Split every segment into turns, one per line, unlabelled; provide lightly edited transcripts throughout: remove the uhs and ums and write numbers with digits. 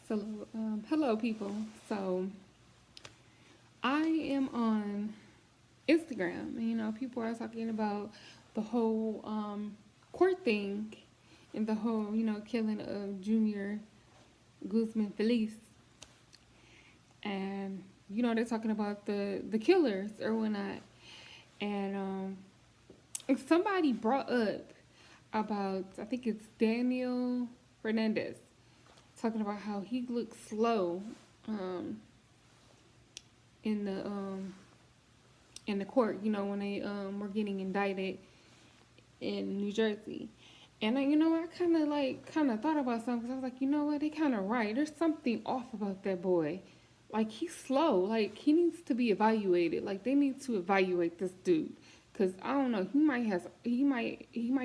So, hello, people. So, I am on Instagram, and people are talking about the whole court thing and the whole, killing of Junior Guzman Feliz, and they're talking about the killers or whatnot, and somebody brought up about I think it's Daniel Fernandez talking about how he looks slow um, in the court, when they were getting indicted in New Jersey. And I kind of thought about something because I was like, what, they kind of right. There's something off about that boy. Like he's slow. Like he needs to be evaluated. Like they need to evaluate this dude because I don't know. He might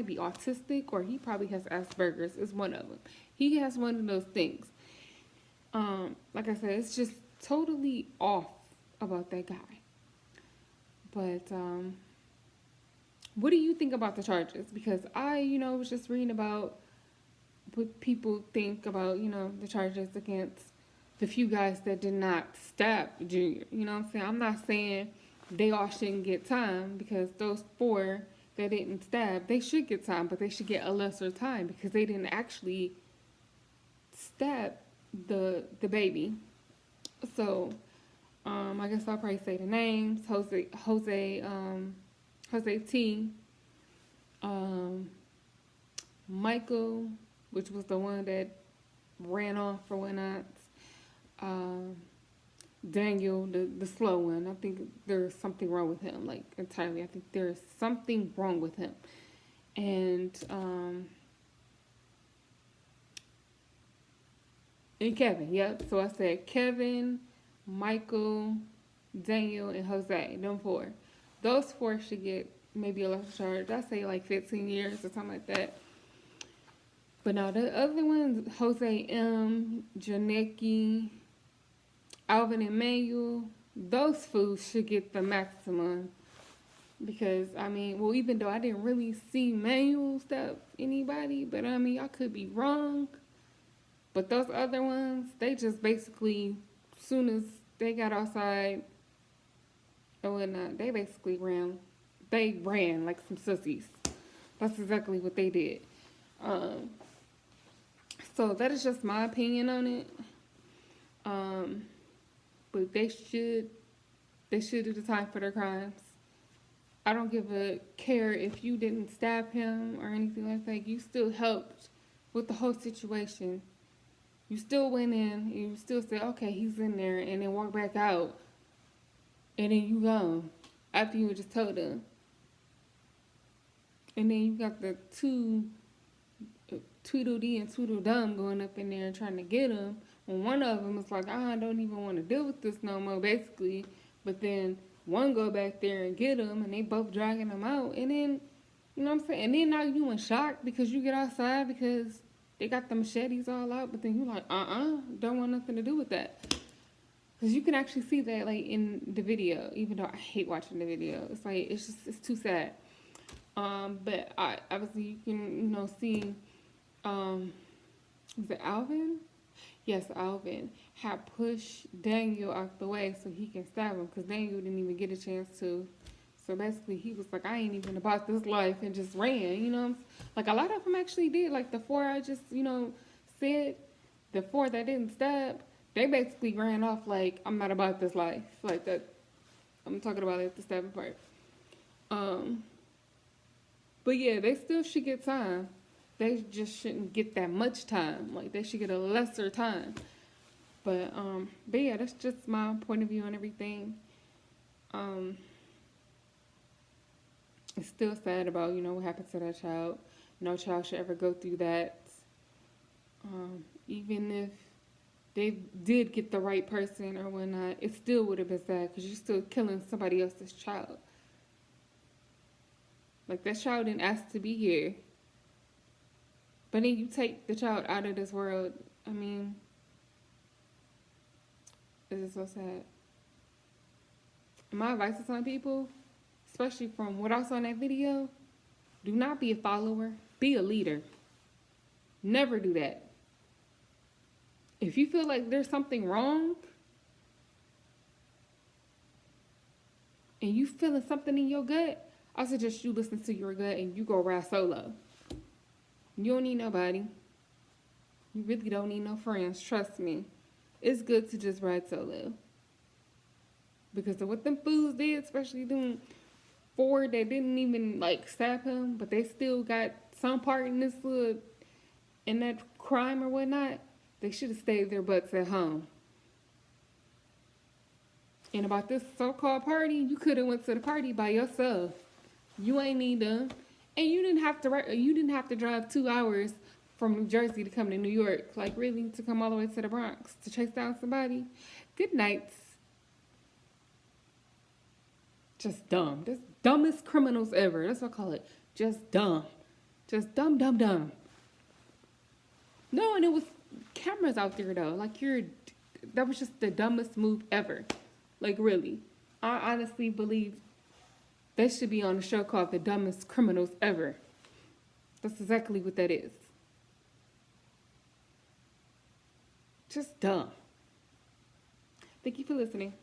be autistic or he probably has Asperger's. Is one of them. He has one of those things. Like I said, it's just totally off about that guy. But what do you think about the charges? Because I, was just reading about what people think about, the charges against the few guys that did not stab Junior. You know what I'm saying? I'm not saying they all shouldn't get time because those four that didn't stab, they should get time, but they should get a lesser time because they didn't actually stab the baby. So I guess I'll probably say the names: Jose T, um, Michael, which was the one that ran off or whatnot. Um, Daniel, the slow one. I think there's something wrong with him, like entirely. I think there's something wrong with him. And Kevin, yep. So I said Kevin, Michael, Daniel, and Jose. Them four. Those four should get maybe a lesser charge. I say like 15 years or something like that. But now the other ones, Jose M, Janecki, Alvin and Manuel, those fools should get the maximum. Because, well, even though I didn't really see Manuel stab anybody, but I could be wrong. But those other ones, they just basically, as soon as they got outside or whatnot, they basically ran. They ran like some sissies. That's exactly what they did. Um, so that is just my opinion on it. But they should do the time for their crimes. I don't give a care if you didn't stab him or anything like that. You still helped with the whole situation. You still went in and you still said, okay, he's in there, and then walk back out, and then you gone after you just told them. And then you got the two Tweedledee and Tweedledum going up in there and trying to get him. When one of them is like, I don't even want to deal with this no more, basically. But then one go back there and get him, and they both dragging him out. And then, you know what I'm saying? And then now you in shock because you get outside because they got the machetes all out. But then you like, don't want nothing to do with that. Because you can actually see that, like, in the video, even though I hate watching the video. It's like, it's too sad. But obviously you can, see, was it Alvin? Yes, Alvin had pushed Daniel out the way so he can stab him because Daniel didn't even get a chance to. So basically, he was like, I ain't even about this life and just ran, Like, a lot of them actually did. Like, the four I just, said, the four that didn't stab, they basically ran off like, I'm not about this life. Like, that, I'm talking about it, the stabbing part. But yeah, they still should get time. They just shouldn't get that much time. Like they should get a lesser time. But yeah, that's just my point of view on everything. Um, it's still sad about what happened to that child. No child should ever go through that. Even if they did get the right person or whatnot, it still would have been sad because you're still killing somebody else's child. Like that child didn't ask to be here. But then you take the child out of this world. It's just so sad. My advice to some people, especially from what I saw in that video, do not be a follower. Be a leader. Never do that. If you feel like there's something wrong and you feeling something in your gut, I suggest you listen to your gut and you go ride solo. You don't need nobody. You really don't need no friends. Trust me. It's good to just ride solo. Because of what them fools did, especially them four that didn't even like stab him, but they still got some part in this in that crime or whatnot, they should have stayed their butts at home. And about this so-called party, you could have went to the party by yourself. You ain't need them, and you didn't have to. You didn't have to drive 2 hours from New Jersey to come to New York. Like really, to come all the way to the Bronx to chase down somebody. Good nights. Just dumb. Just dumbest criminals ever. That's what I call it. Just dumb. Just dumb, dumb, dumb. No, and it was cameras out there though. Like that was just the dumbest move ever. Like really. I honestly believe they should be on a show called The Dumbest Criminals Ever. That's exactly what that is. Just dumb. Thank you for listening.